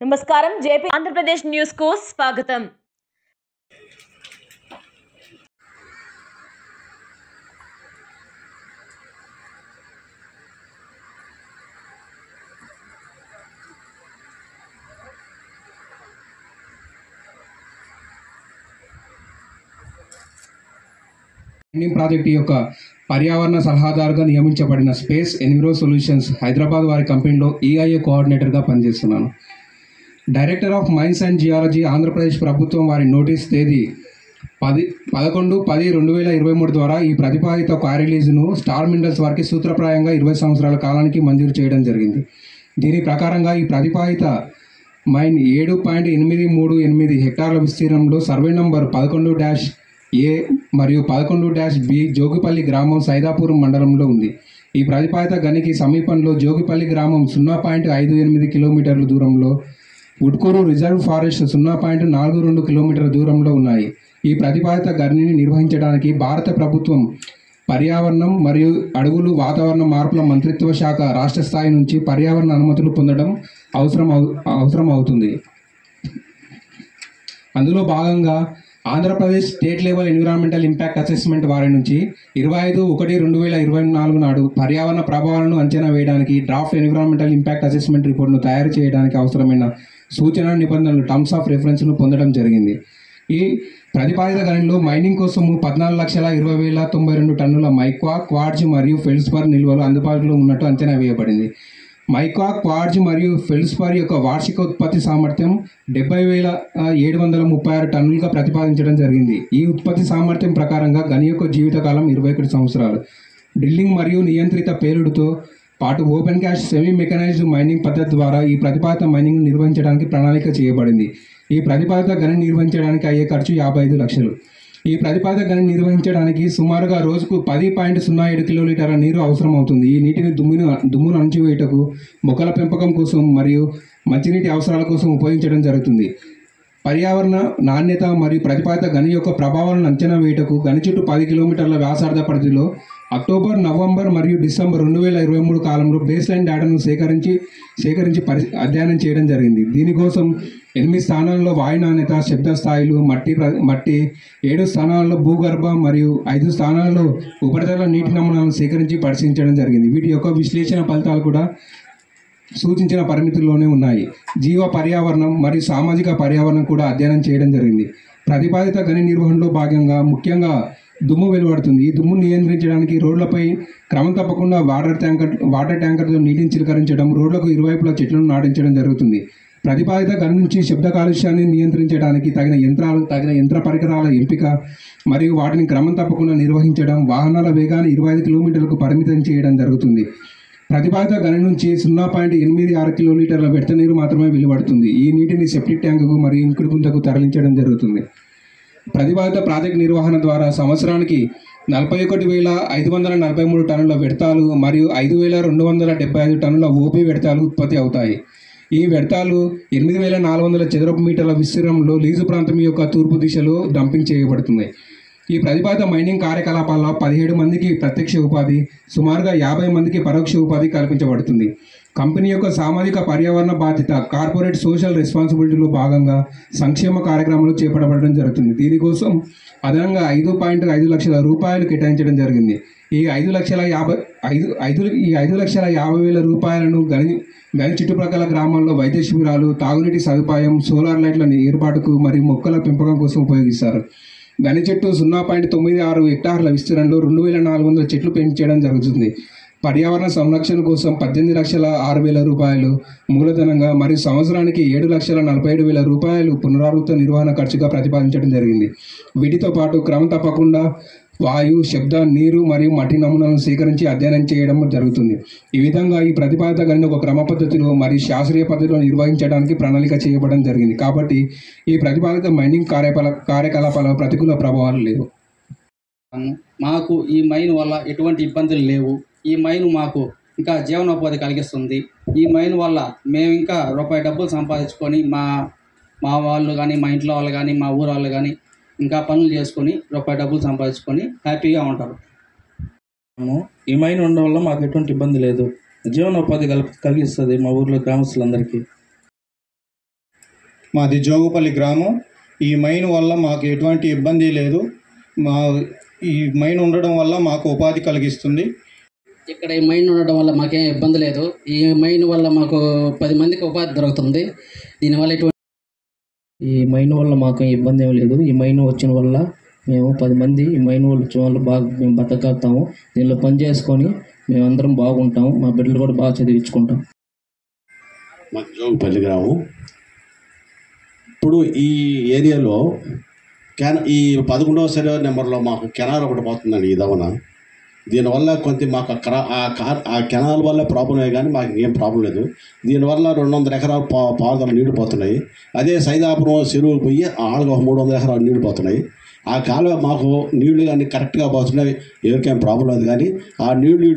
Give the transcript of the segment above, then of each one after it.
నమస్కారం JP Andhra Pradesh news కు స్వాగతం. ప్రాజెక్టు యొక్క పర్యావరణ సలహాదారుగా నియమించబడిన స్పేస్ ఎన్విరో సొల్యూషన్స్ హైదరాబాద్ వారి కంపెనీలో ఈఐఏ కోఆర్డినేటర్గా పనిచేస్తున్నాను. Director of mines and geology Andhra Pradesh ప్రభుత్వం వారి నోటీస్ తేదీ 11/10/2023 ద్వారా ఈ ప్రతిపాదిత క్వారీలీజును స్టార్ మినరల్స్ వారికి సూత్రప్రాయంగా 20 సంవత్సరాల కాలానికి మంజూరు చేయడం జరిగింది. దీని ప్రకారంగా ఈ ప్రతిపాదిత మైన్ 7.838 హెక్టార్ల విస్తీర్ణంలో సర్వే నంబర్ 11-A మరియు 11-B జోగిపల్లి గ్రామం సైదాపూర్ మండలంలో ఉంది. ఈ ప్రతిపాదిత గనికి సమీపంలో జోగిపల్లి గ్రామం 0.58 కిలోమీటర్ల దూరంలో, ఉట్కూరు రిజర్వ్ ఫారెస్ట్ 0.42 కిలోమీటర్ల దూరంలో ఉన్నాయి. ఈ ప్రతిపాదిత గనిని నిర్వహించడానికి భారత ప్రభుత్వం పర్యావరణం మరియు అడవులు వాతావరణ మార్పుల మంత్రిత్వ శాఖ రాష్ట్ర స్థాయి నుంచి పర్యావరణ అనుమతులు పొందడం అవసరం అవుతుంది. అందులో భాగంగా Andhra Pradesh state level environmental impact assessment వారి నుంచి 25/1/2024 నాడు పర్యావరణ ప్రభావాలను అంచనా వేయడానికి డ్రాఫ్ట్ ఎన్విరాన్మెంటల్ ఇంపాక్ట్ అసెస్మెంట్ రిపోర్ట్ను తయారు చేయడానికి అవసరమైన సూచన నిబంధనలు టర్మ్స్ ఆఫ్ రెఫరెన్స్ను పొందడం జరిగింది. ఈ ప్రతిపాదిత గనిలో మైనింగ్ కోసము 14,20,092 టన్నుల మైక్వా, క్వార్ట్జ్ మరియు ఫెల్స్పర్ నిల్వలు అందుబాటులో ఉన్నట్టు అంచనా వేయబడింది. మైక్వా, క్వార్ట్జ్ మరియు ఫెల్స్పర్ యొక్క వార్షిక ఉత్పత్తి సామర్థ్యం 70,736 టన్నులుగా ప్రతిపాదించడం జరిగింది. ఈ ఉత్పత్తి సామర్థ్యం ప్రకారంగా గని యొక్క జీవితకాలం 21 సంవత్సరాలు. డ్రిల్లింగ్ మరియు నియంత్రిత పేలుడుతో పాటు open cast semi mechanised mining పద్ధతి ద్వారా ఈ ప్రతిపాదిత మైనింగ్ నిర్వహించడానికి ప్రణాళిక చేయబడింది. ఈ ప్రతిపాదిత గని నిర్వహించడానికి అయ్యే ఖర్చు 55 లక్షలు. ఈ ప్రతిపాదిత గని నిర్వహించడానికి సుమారుగా రోజుకు 10.07 కిలోలీటర్ల నీరు అవసరం అవుతుంది. ఈ నీటిని దుమ్మును అణచివేయుటకు, మొక్కల పెంపకం కోసం మరియు మంచినీటి అవసరాల కోసం ఉపయోగించడం జరుగుతుంది. పర్యావరణ నాణ్యత మరియు ప్రతిపాదిత గని యొక్క ప్రభావాలను అంచనా వేయుటకు గని చుట్టూ 10 కిలోమీటర్ల వ్యాసార్థ పరిధిలో అక్టోబర్, నవంబర్ మరియు డిసెంబర్ 2023 కాలంలో బేస్ లైన్ డేటాను సేకరించి అధ్యయనం చేయడం జరిగింది. దీనికోసం 8 స్థానాల్లో వాయు నాణ్యత, శబ్ద స్థాయిలు, మట్టి 7 స్థానాల్లో భూగర్భ మరియు 5 స్థానాల్లో ఉపరితల నీటి నమూనాలను సేకరించి పరిశీలించడం జరిగింది. వీటి యొక్క విశ్లేషణ ఫలితాలు కూడా సూచించిన పరిమితుల్లోనే ఉన్నాయి. జీవ పర్యావరణం మరియు సామాజిక పర్యావరణం కూడా అధ్యయనం చేయడం జరిగింది. ప్రతిపాదిత గని నిర్వహణలో భాగంగా ముఖ్యంగా దుమ్ము వెలువడుతుంది. ఈ దుమ్మును నియంత్రించడానికి రోడ్లపై క్రమం తప్పకుండా వాటర్ ట్యాంకర్తో నీటిని చిలకరించడం, రోడ్లకు ఇరువైపులా చెట్లను నాటించడం జరుగుతుంది. ప్రతిపాదిత గని నుంచి శబ్ద కాలుష్యాన్ని నియంత్రించడానికి తగిన యంత్ర పరికరాల ఎంపిక మరియు వాటిని క్రమం తప్పకుండా నిర్వహించడం, వాహనాల వేగాన్ని 25 కిలోమీటర్లకు పరిమితం చేయడం జరుగుతుంది. ప్రతిపాదిత గని నుంచి 0.86 కిలోలీటర్ల వ్యర్థ నీరు మాత్రమే వెలువడుతుంది. ఈ నీటిని సెప్టిక్ ట్యాంకుకు మరియు ఇంకుడు గుంతకు తరలించడం జరుగుతుంది. ప్రతిపాదిత ప్రాజెక్టు నిర్వహణ ద్వారా సంవత్సరానికి 41,543 టన్నుల వ్యర్థాలు మరియు 5,275 టన్నుల ఓపీ వ్యర్థాలు ఉత్పత్తి అవుతాయి. ఈ వ్యర్థాలు 8,400 చదరపు మీటర్ల విస్తీర్ణంలో లీజు ప్రాంతం యొక్క తూర్పు దిశలో డంపింగ్ చేయబడుతుంది. ఈ ప్రతిపాదిత మైనింగ్ కార్యకలాపాల్లో 17 మందికి ప్రత్యక్ష ఉపాధి, సుమారుగా 50 మందికి పరోక్ష ఉపాధి కల్పించబడుతుంది. కంపెనీ యొక్క సామాజిక పర్యావరణ బాధ్యత కార్పొరేట్ సోషల్ రెస్పాన్సిబిలిటీలో భాగంగా సంక్షేమ కార్యక్రమాలు చేపట్టబడడం జరుగుతుంది. దీనికోసం అదనంగా 5.5 లక్షల రూపాయలు కేటాయించడం జరిగింది. ఈ 5,50,000 రూపాయలను గని చుట్టుప్రక్కల గ్రామాల్లో వైద్య శిబిరాలు, తాగునీటి సదుపాయం, సోలార్ లైట్ల ఏర్పాటుకు మరియు మొక్కల పెంపకం కోసం ఉపయోగిస్తారు. గని చెట్టు 0.96 హెక్టార్ల విస్తీర్ణంలో 2,400 చెట్లు పెంచడం జరుగుతుంది. పర్యావరణ సంరక్షణ కోసం 18,06,000 రూపాయలు మూలధనంగా మరియు సంవత్సరానికి 7,47,000 రూపాయలు పునరావృత నిర్వహణ ఖర్చుగా ప్రతిపాదించడం జరిగింది. వీటితో పాటు క్రమం తప్పకుండా వాయు, శబ్ద, నీరు మరియు మట్టి నమూనాలను సేకరించి అధ్యయనం చేయడం జరుగుతుంది. ఈ విధంగా ఈ ప్రతిపాదిత గనిని ఒక క్రమ పద్ధతిలో మరియు శాస్త్రీయ పద్ధతిలో నిర్వహించడానికి ప్రణాళిక చేయబడడం జరిగింది. కాబట్టి ఈ ప్రతిపాదిత మైనింగ్ కార్యకలాపాల ప్రతికూల ప్రభావాలు లేవు. మాకు ఈ మైన్ వల్ల ఎటువంటి ఇబ్బందులు లేవు. ఈ మైన్ మాకు ఇంకా జీవనోపాధి కలిగిస్తుంది. ఈ మైన్ వల్ల మేము ఇంకా రూపాయి డబ్బులు సంపాదించుకొని మా వాళ్ళు కానీ, మా ఇంట్లో వాళ్ళు కానీ, మా ఊరు వాళ్ళు కానీ ఇంకా పనులు చేసుకొని రూపాయి డబ్బులు సంపాదించుకొని హ్యాపీగా ఉంటారు. ఈ మైన్ ఉండడం వల్ల మాకు ఎటువంటి ఇబ్బంది లేదు. జీవనోపాధి కలిగిస్తుంది మా ఊర్లో గ్రామస్తులందరికీ. మాది జోగుపల్లి గ్రామం. ఈ మైన్ వల్ల మాకు ఎటువంటి ఇబ్బంది లేదు. ఈ మైన్ ఉండడం వల్ల మాకు ఉపాధి కలిగిస్తుంది. ఇక్కడ ఈ మైన్ ఉండడం వల్ల మాకేం ఇబ్బంది లేదు. ఈ మైన్ వల్ల మాకు 10 మందికి ఉపాధి దొరుకుతుంది. దీనివల్ల ఈ మైన్ వల్ల మాకు ఇబ్బంది ఏం లేదు. ఈ మైన్ వచ్చిన వల్ల మేము 10 మంది ఈ మైన్ వచ్చిన వల్ల బాగా మేము బతకగలుగుతాము. దీనిలో పని చేసుకొని మేమందరం బాగుంటాము. మా బిడ్డలు కూడా బాగా చదివించుకుంటాం. మాకు జోగుపల్లి గ్రామం. ఇప్పుడు ఈ ఏరియాలో ఈ 11వ సర్వే నెంబర్లో మాకు కెనాల్ ఒకటి పోతుందండి ఈ దవన. దీనివల్ల కొంత మాకు ఆ కెనాల్ వల్ల ప్రాబ్లమే కానీ మాకు ఏం ప్రాబ్లం లేదు. దీనివల్ల 200 ఎకరాలు పారుదల నీళ్లు పోతున్నాయి. అదే సైదాపురం చెరువులు పోయి ఆళ్ళకు 300 ఎకరాలు నీళ్లు పోతున్నాయి. ఆ కాలువ మాకు నీళ్లు కానీ కరెక్ట్గా పోతున్నాయి, ఎవరికేం ప్రాబ్లం లేదు. కానీ ఆ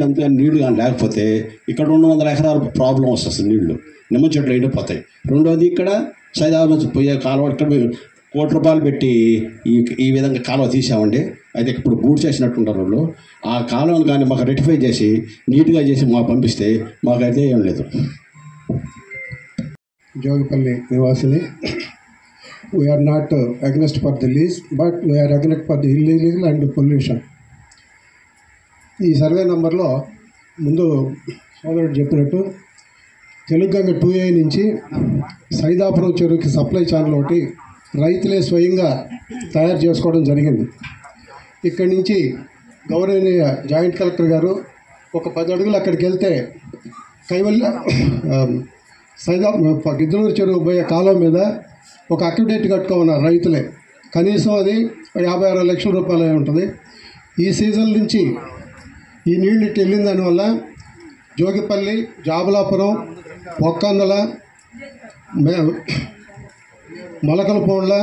అంతగా నీళ్లు కానీ లేకపోతే ఇక్కడ 200 ఎకరాలు ప్రాబ్లం వస్తుంది. నీళ్లు నిమ్మ చెట్లు ఎండిపోతాయి. రెండోది ఇక్కడ సైదాపురం పోయే కాలువ ఇక్కడ ₹1 కోటి పెట్టి ఈ విధంగా కాలువ తీసామండి. అయితే ఇప్పుడు బూట్ చేసినట్టుంటారు వాళ్ళు. ఆ కాలువను కానీ మాకు రెక్టిఫై చేసి నీట్గా చేసి మాకు పంపిస్తే మాకైతే ఏం లేదు. జోగిపల్లి నివాసిని. We are not against for the lease, but we are against for the illegal and pollution. ఈ సర్వే నెంబర్లో ముందు సోదరుడు చెప్పినట్టు తెలుగంగ 2A నుంచి సైదాపురం చెరువుకి సప్లై ఛానల్ ఒకటి రైతులే స్వయంగా తయారు చేసుకోవడం జరిగింది. ఇక్కడి నుంచి గౌరవనీయ జాయింట్ కలెక్టర్ గారు ఒక 10 అడుగులు అక్కడికి వెళ్తే కైవల్య గిద్దలూరు చెరువు పోయే కాలువ మీద ఒక అక్విడేట్ కట్టుకోమన్నారు రైతులే. కనీసం అది 56 లక్షల రూపాయలు అయి ఉంటుంది. ఈ సీజన్ నుంచి ఈ నీళ్ళు ఇటు వెళ్ళిన దానివల్ల జోగిపల్లి, జాబలాపురం, పొక్కందల, మొలకలపూండ్ల,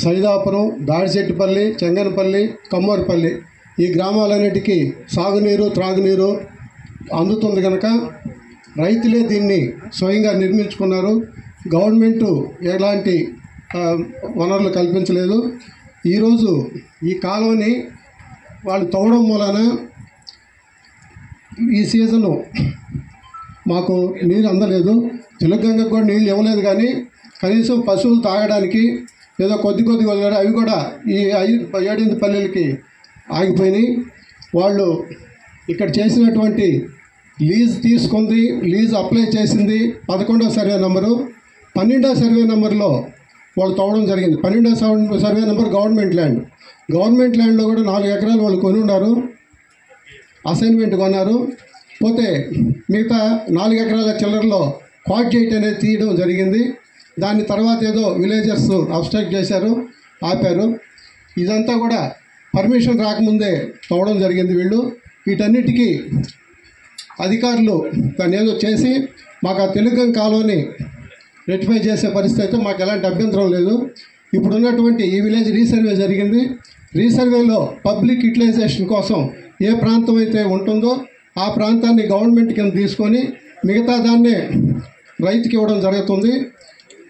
సైదాపురం, దాడిశెట్టిపల్లి, చెంగనపల్లి, కమ్మోరిపల్లి ఈ గ్రామాలన్నిటికీ సాగునీరు, త్రాగునీరు అందుతుంది కనుక రైతులే దీన్ని స్వయంగా నిర్మించుకున్నారు. గవర్నమెంటు ఎలాంటి వనరులు కల్పించలేదు. ఈరోజు ఈ కాలువని వాళ్ళు తవ్వడం మూలన ఈ సీజను మాకు నీరు అందలేదు. తెలుగంగకు కూడా నీళ్ళు ఇవ్వలేదు. కానీ కనీసం పశువులు తాగడానికి ఏదో కొద్ది వదిలారు. అవి కూడా ఈ 7 పల్లెలకి ఆగిపోయినాయి. వాళ్ళు ఇక్కడ చేసినటువంటి లీజ్ తీసుకుంది, లీజ్ అప్లై చేసింది 11వ సర్వే నెంబరు. 12వ సర్వే నెంబర్లో వాళ్ళు తవ్వడం జరిగింది. 12వ survey number government land. Government ల్యాండ్లో కూడా 4 ఎకరాలు వాళ్ళు కొని ఉన్నారు, అసైన్మెంట్ కొన్నారు. పోతే మిగతా 4 ఎకరాల చిల్లరలో క్వాడ్జైట్ అనేది తీయడం జరిగింది. దాని తర్వాత ఏదో విలేజర్స్ అబ్స్ట్రాక్ట్ చేశారు, ఆపారు. ఇదంతా కూడా పర్మిషన్ రాకముందే తవ్వడం జరిగింది వీళ్ళు. వీటన్నిటికీ అధికారులు దాన్ని ఏదో చేసి మాకు ఆ తెలుగం కాలువని రెక్టిఫై చేసే పరిస్థితి అయితే మాకు ఎలాంటి అభ్యంతరం లేదు. ఇప్పుడు ఉన్నటువంటి ఈ విలేజ్ రీసర్వే జరిగింది. రీసర్వేలో పబ్లిక్ యూటిలైజేషన్ కోసం ఏ ప్రాంతం అయితే ఉంటుందో ఆ ప్రాంతాన్ని గవర్నమెంట్ కింద తీసుకొని మిగతా దాన్నే రైతుకి ఇవ్వడం జరుగుతుంది.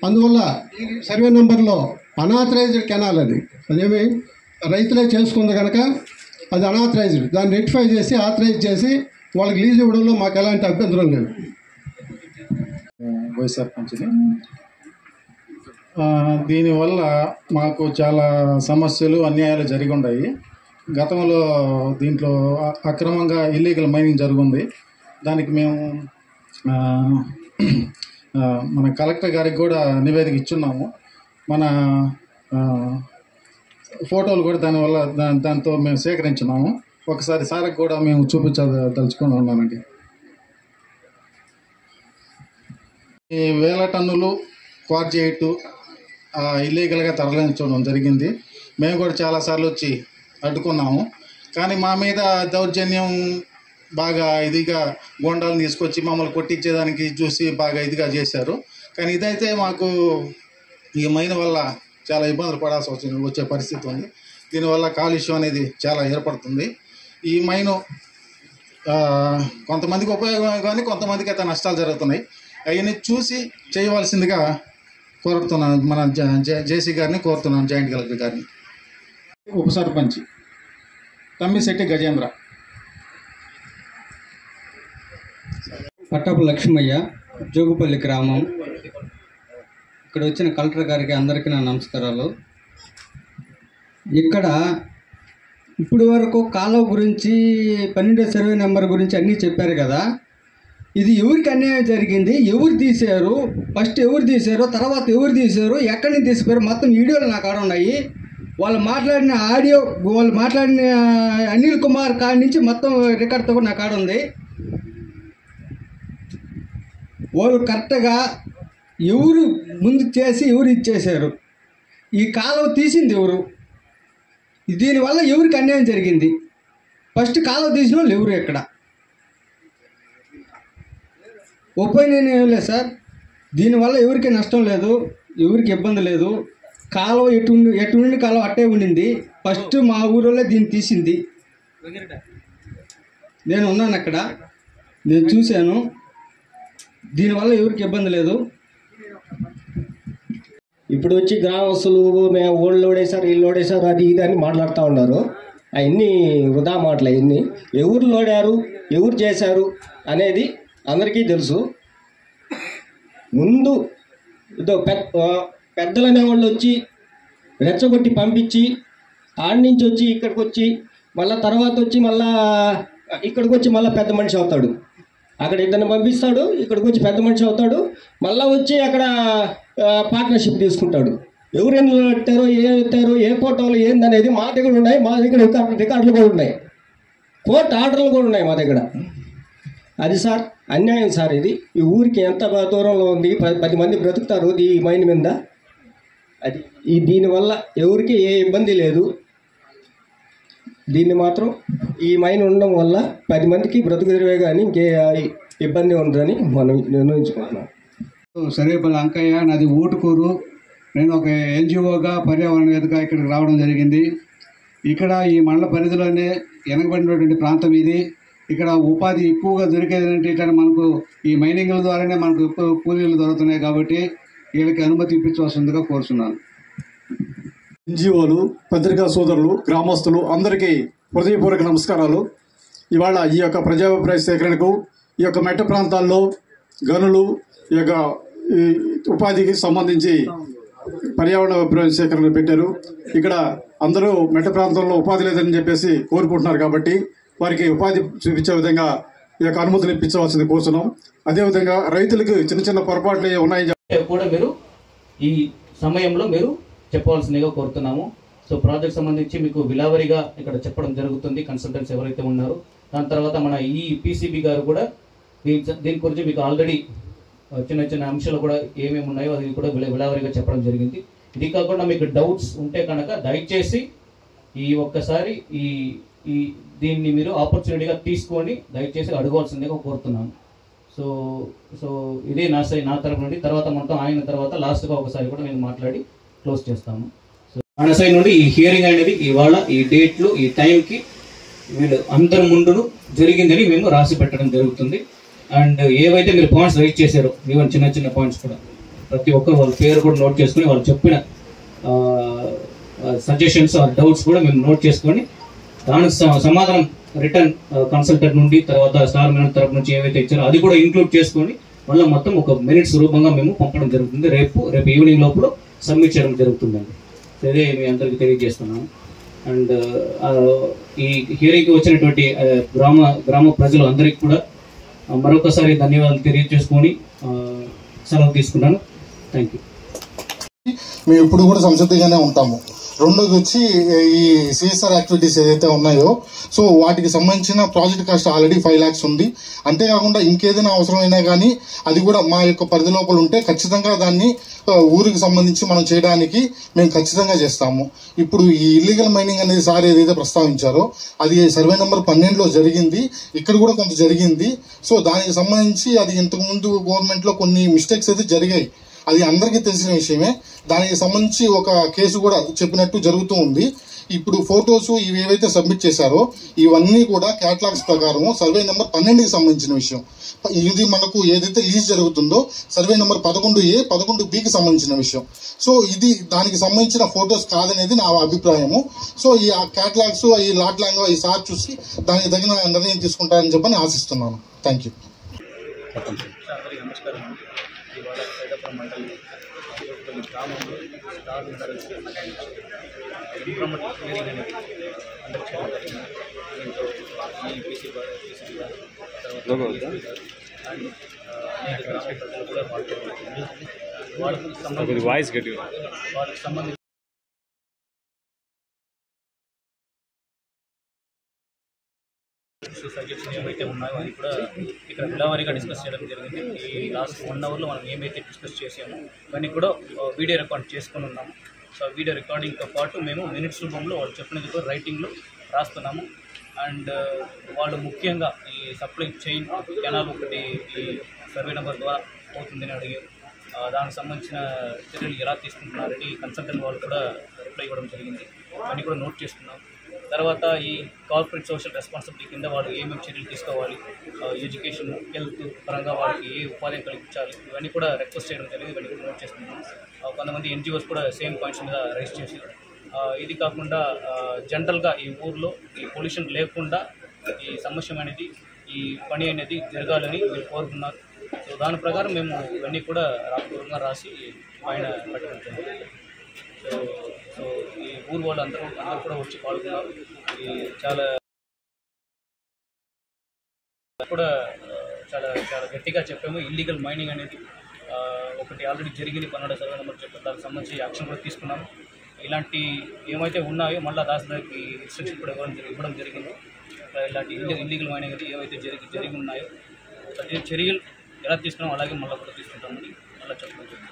అందువల్ల ఈ సర్వే నెంబర్లో అనాథరైజ్డ్ కెనాల్ అదేమి రైతులే చేసుకుంది కనుక అది అనాథరైజ్డ్. దాన్ని రెక్టిఫై చేసి ఆథరైజ్ చేసి వాళ్ళకి లీజ్ ఇవ్వడంలో మాకు ఎలాంటి అభ్యంతరం లేదు. వైస్ సర్పంచ్ని. దీనివల్ల మాకు చాలా సమస్యలు, అన్యాయాలు జరిగి ఉన్నాయి. గతంలో దీంట్లో అక్రమంగా ఇల్లీగల్ మైనింగ్ జరుగుంది. దానికి మేము మన కలెక్టర్ గారికి కూడా నివేదిక ఇచ్చున్నాము. మన ఫోటోలు కూడా దానివల్ల దాంతో మేము సేకరించున్నాము. ఒకసారి సార్కి కూడా మేము చూపించదలుచుకొని ఉన్నామండి. ఈ 1000 టన్నులు క్వార్జైట్ ఇల్లీగల్గా తరలించడం జరిగింది. మేము కూడా చాలాసార్లు వచ్చి అడ్డుకున్నాము. కానీ మా మీద దౌర్జన్యం బాగా ఇదిగా గోండాలను తీసుకొచ్చి మమ్మల్ని కొట్టించేదానికి చూసి బాగా ఇదిగా చేశారు. కానీ ఇదైతే మాకు ఈ మైన్ వల్ల చాలా ఇబ్బందులు పడాల్సి వచ్చే పరిస్థితి ఉంది. దీనివల్ల కాలుష్యం అనేది చాలా ఏర్పడుతుంది. ఈ మైను కొంతమందికి ఉపయోగం కానీ కొంతమందికి అయితే నష్టాలు జరుగుతున్నాయి. అవన్నీ చూసి చేయవలసిందిగా కోరుతున్నాను. మన జేసీ గారిని కోరుతున్నాను, జాయింట్ కలెక్టర్ గారిని. ఉప సర్పంచ్ తమ్మిశెట్టి గజేంద్ర. పట్టపు లక్ష్మయ్య, జోగుపల్లి గ్రామం. ఇక్కడ వచ్చిన కలెక్టర్ గారికి అందరికీ నా నమస్కారాలు. ఇక్కడ ఇప్పుడు వరకు కాలువ గురించి 12వ సర్వే నెంబర్ గురించి అన్నీ చెప్పారు కదా. ఇది ఎవరికి అన్యాయం జరిగింది, ఎవరు తీశారు, ఫస్ట్ ఎవరు తీశారు, తర్వాత ఎవరు తీశారు, ఎక్కడి నుంచి తీసిపోయారు, మొత్తం వీడియోలు నా కాడ ఉన్నాయి. వాళ్ళు మాట్లాడిన ఆడియో, వాళ్ళు మాట్లాడిన అనిల్ కుమార్ కాడ నుంచి మొత్తం రికార్డ్తో కూడా నా కాడ ఉంది. వాళ్ళు కరెక్ట్గా ఎవరు ముందు చేసి ఎవరు ఇచ్చేశారు, ఈ కాలువ తీసింది ఎవరు, దీనివల్ల ఎవరికి అన్యాయం జరిగింది, ఫస్ట్ కాలువ తీసిన వాళ్ళు ఎవరు, ఎక్కడ ఒపీనియన్ ఏం లేదు సార్. దీనివల్ల ఎవరికి నష్టం లేదు, ఎవరికి ఇబ్బంది లేదు. కాలువ ఎటువంటి కాలువ అట్టే ఉండింది. ఫస్ట్ మా ఊరిలో దీన్ని తీసింది. నేను ఉన్నాను అక్కడ, నేను చూశాను. దీనివల్ల ఎవరికి ఇబ్బంది లేదు. ఇప్పుడు వచ్చి గ్రామస్తులు మేము ఓళ్ళు లోడేశారు, వీళ్ళు లోడేశారు, అది ఇది అని మాట్లాడుతూ ఉన్నారు. అవన్నీ వృధా మాటలు. అవన్నీ ఎవరు లోడారు, ఎవరు చేశారు అనేది అందరికీ తెలుసు. ముందు ఇదో పెద్దలనే వాళ్ళు వచ్చి రెచ్చగొట్టి పంపించి ఆడి నుంచి వచ్చి ఇక్కడికి వచ్చి మళ్ళీ తర్వాత వచ్చి మళ్ళా ఇక్కడికి వచ్చి మళ్ళీ పెద్ద మనిషి అవుతాడు. అక్కడ ఇద్దరిని పంపిస్తాడు, ఇక్కడికి వచ్చి పెద్ద మనిషి అవుతాడు, మళ్ళీ వచ్చి అక్కడ పార్ట్నర్షిప్ తీసుకుంటాడు. ఎవరు ఎన్ని పెట్టారో, ఏం పెట్టారో, ఏ ఫోటోలు ఏందనేది మా దగ్గర ఉన్నాయి. మా దగ్గర రికార్డులు కూడా ఉన్నాయి, కోర్టు ఆర్డర్లు కూడా ఉన్నాయి మా దగ్గర. అది సార్ అన్యాయం సార్. ఇది ఈ ఊరికి ఎంత దూరంలో ఉంది, 10 మంది బ్రతుకుతారు ఈ మైన్ మీద. అది దీనివల్ల ఎవరికి ఏ ఇబ్బంది లేదు. దీన్ని మాత్రం ఈ మైన్ ఉండడం వల్ల 10 మందికి బ్రతుకుదిరివే కానీ ఇంకే ఇబ్బంది ఉండదని మనం నిర్ణయించుకుంటున్నాం. సర్వేపల్లి అంకయ్య, నాది ఊటుకూరు. నేను ఒక ఎన్జిఓగా పర్యావరణవేత్తగా ఇక్కడికి రావడం జరిగింది. ఇక్కడ ఈ మండల పరిధిలోనే వెనకబడినటువంటి ప్రాంతం ఇది. ఇక్కడ ఉపాధి ఎక్కువగా దొరికేది అంటే ఇక్కడ మనకు ఈ మైనింగ్ల ద్వారానే మనకు ఎక్కువ కూలీలు దొరుకుతున్నాయి. కాబట్టి వీళ్ళకి అనుమతి ఇప్పించవలసిందిగా కోరుతున్నాను. ఎన్జిఓలు, పత్రికా సోదరులు, గ్రామస్తులు అందరికీ హృదయపూర్వక నమస్కారాలు. ఇవాళ ఈ యొక్క ప్రజాభిప్రాయ సేకరణకు ఈ యొక్క మెట్ట ప్రాంతాల్లో గనులు, ఈ యొక్క ఉపాధికి సంబంధించి పర్యావరణ అభిప్రాయ సేకరణ పెట్టారు. ఇక్కడ అందరూ మెట్ట ప్రాంతంలో ఉపాధి లేదని చెప్పేసి కోరుకుంటున్నారు. కాబట్టి వారికి ఉపాధి చూపించే విధంగా ఈ యొక్క అనుమతులు ఇప్పించవలసింది కోరుతున్నాం. అదేవిధంగా రైతులకు చిన్న చిన్న పొరపాట్లు ఉన్నాయని కూడా మీరు ఈ సమయంలో మీరు చెప్పవలసిందిగా కోరుతున్నాము. సో ప్రాజెక్ట్ సంబంధించి మీకు విలావరిగా ఇక్కడ చెప్పడం జరుగుతుంది, కన్సల్టెంట్స్ ఎవరైతే ఉన్నారో. దాని తర్వాత మన ఈ పీసీబీ గారు కూడా దీని గురించి మీకు ఆల్రెడీ చిన్న చిన్న అంశాలు కూడా ఏమేమి ఉన్నాయో అది కూడా విలావరిగా చెప్పడం జరిగింది. ఇది కాకుండా మీకు డౌట్స్ ఉంటే కనుక దయచేసి ఈ ఒక్కసారి ఈ దీన్ని మీరు ఆపర్చునిటీగా తీసుకొని దయచేసి అడగవలసిందిగా కోరుతున్నాను. సో ఇదే నా తరపు నుండి. తర్వాత మొత్తం ఆయన తర్వాత లాస్ట్గా ఒకసారి కూడా నేను మాట్లాడి క్లోజ్ చేస్తాము. సో మన సైడ్ నుండి ఈ హియరింగ్ అనేది ఇవాళ ఈ డేట్లు ఈ టైంకి వీళ్ళు అందరి ముందు జరిగిందని మేము రాసి పెట్టడం జరుగుతుంది. అండ్ ఏవైతే మీరు పాయింట్స్ రైట్ చేశారో, ఈవెన్ చిన్న చిన్న పాయింట్స్ కూడా ప్రతి ఒక్కరు వాళ్ళ పేరు కూడా నోట్ చేసుకుని వాళ్ళు చెప్పిన సజెషన్స్ ఆర్ డౌట్స్ కూడా మేము నోట్ చేసుకొని దానికి సమాధానం రిటర్న్ కన్సల్టెంట్ నుండి తర్వాత స్టార్ మినట్ తరపు నుంచి ఏవైతే ఇచ్చారో అది కూడా ఇంక్లూడ్ చేసుకొని మళ్ళీ మొత్తం ఒక మినిట్స్ రూపంగా మేము పంపడం జరుగుతుంది. రేపు ఈవినింగ్ లోపల సబ్మిట్ చేయడం జరుగుతుందండి. ఇదే మీ అందరికీ తెలియజేస్తున్నాము. అండ్ ఈ హియరింగ్కి వచ్చినటువంటి గ్రామ ప్రజలు అందరికీ కూడా మరొకసారి ధన్యవాదాలు తెలియజేసుకొని సెలవు తీసుకున్నాను. Thank you. మేము ఇప్పుడు కూడా సంసిద్ధంగానే ఉంటాము. రెండోది వచ్చి ఈ సిఎస్ఆర్ యాక్టివిటీస్ ఏదైతే ఉన్నాయో సో వాటికి సంబంధించిన ప్రాజెక్ట్ కాస్ట్ ఆల్రెడీ 5 lakhs ఉంది. అంతేకాకుండా ఇంకేదైనా అవసరమైనా కానీ అది కూడా మా యొక్క పరిధి లోపల ఉంటే ఖచ్చితంగా దాన్ని ఊరికి సంబంధించి మనం చేయడానికి మేము ఖచ్చితంగా చేస్తాము. ఇప్పుడు ఈ ఇల్లీగల్ మైనింగ్ అనేది సార్ ఏదైతే ప్రస్తావించారో అది సర్వే నెంబర్ 12లో జరిగింది, ఇక్కడ కూడా కొంత జరిగింది. సో దానికి సంబంధించి అది ఇంతకుముందు గవర్నమెంట్లో కొన్ని మిస్టేక్స్ అయితే జరిగాయి, అది అందరికీ తెలిసిన విషయమే. దానికి సంబంధించి ఒక కేసు కూడా చెప్పినట్టు జరుగుతూ ఉంది. ఇప్పుడు ఫొటోస్ ఇవి ఏవైతే సబ్మిట్ చేశారో ఇవన్నీ కూడా క్యాటలాగ్స్ ప్రకారం సర్వే నెంబర్ 12కి సంబంధించిన విషయం. ఇది మనకు ఏదైతే లీజ్ జరుగుతుందో సర్వే నెంబర్ 11A 11Bకి సంబంధించిన విషయం. సో ఇది దానికి సంబంధించిన ఫొటోస్ కాదనేది నా అభిప్రాయము. సో ఈ క్యాటలాగ్స్ ఈ లాట్ లాంగ్ ఈ సార్ చూసి దానికి తగిన నిర్ణయం తీసుకుంటారని చెప్పని ఆశిస్తున్నాను. Thank you. రాజాపురం మండలం కొన్ని గ్రామంలో స్టార్ కలిసి ఇన్ఫర్మేటివ్ క్లియరింగ్ అనేది కండక్ట్ చేయడం జరిగింది. దీంతో ఈపీసీ గారు తర్వాత అండ్ అనేక గ్రామ ప్రజలు కూడా పాల్గొన్నారు. వాళ్ళకి సంబంధించి సబ్జెక్ట్స్ ఏవైతే ఉన్నాయో అది కూడా ఇక్కడ విలావారీగా డిస్కస్ చేయడం జరిగింది. ఈ లాస్ట్ 1 అవర్లో మనం ఏమైతే డిస్కస్ చేసామో ఇవన్నీ కూడా వీడియో రికార్డ్ చేసుకొని ఉన్నాము. సో వీడియో రికార్డింగ్తో పాటు మేము మినిట్స్ రూపంలో వాళ్ళు చెప్పినది కూడా రైటింగ్లో రాస్తున్నాము. అండ్ వాళ్ళు ముఖ్యంగా ఈ సప్లై చైన్ కెనాల్ ఒకటి ఈ సర్వే నెంబర్ ద్వారా అవుతుందని అడిగారు. దానికి సంబంధించిన చర్యలు ఎలా తీసుకుంటున్నారని కన్సల్టెంట్ వాళ్ళు కూడా రిప్లై ఇవ్వడం జరిగింది. అన్నీ కూడా నోట్ చేస్తున్నాం. తర్వాత ఈ కార్పొరేట్ సోషల్ రెస్పాన్సిబిలిటీ కింద వాళ్ళు ఏమేమి చర్యలు తీసుకోవాలి, ఎడ్యుకేషన్ హెల్త్ పరంగా వాళ్ళకి ఏ ఉపాధి కల్పించాలి, ఇవన్నీ కూడా రిక్వెస్ట్ చేయడం జరిగింది. ఇవన్నీ కూడా నోట్ చేస్తున్నాం. కొంతమంది ఎన్జిఓస్ కూడా సేమ్ పాయింట్స్ మీద రైజ్ చేశారు. ఇది కాకుండా జనరల్గా ఈ ఊర్లో ఈ పొల్యూషన్ లేకుండా ఈ సమస్య అనేది ఈ పని అనేది జరగాలని వీళ్ళు కోరుకున్నారు. సో దాని ప్రకారం మేము ఇవన్నీ కూడా రాష్ట్రంగా రాసి పైన పెట్టడం జరిగింది. సో ఈ ఊరు వాళ్ళు అందరూ కూడా వచ్చి పాల్గొన్నారు. ఈ చాలా గట్టిగా చెప్పాము. ఇల్లీగల్ మైనింగ్ అనేది ఒకటి ఆల్రెడీ జరిగింది. 12 సర్వే నెంబర్ చెప్పారు. దానికి సంబంధించి యాక్షన్ కూడా తీసుకున్నాము. ఇలాంటి ఏమైతే ఉన్నాయో మళ్ళీ దానికి ఇన్స్ట్రక్షన్ కూడా ఇవ్వడం జరిగింది. ఇలాంటి ఇల్లీగల్ మైనింగ్ అనేది ఏవైతే జరిగి ఉన్నాయో చర్యలు ఎలా తీసుకున్నామో అలాగే మళ్ళీ కూడా తీసుకుంటామని మళ్ళీ చెప్పడం జరిగింది.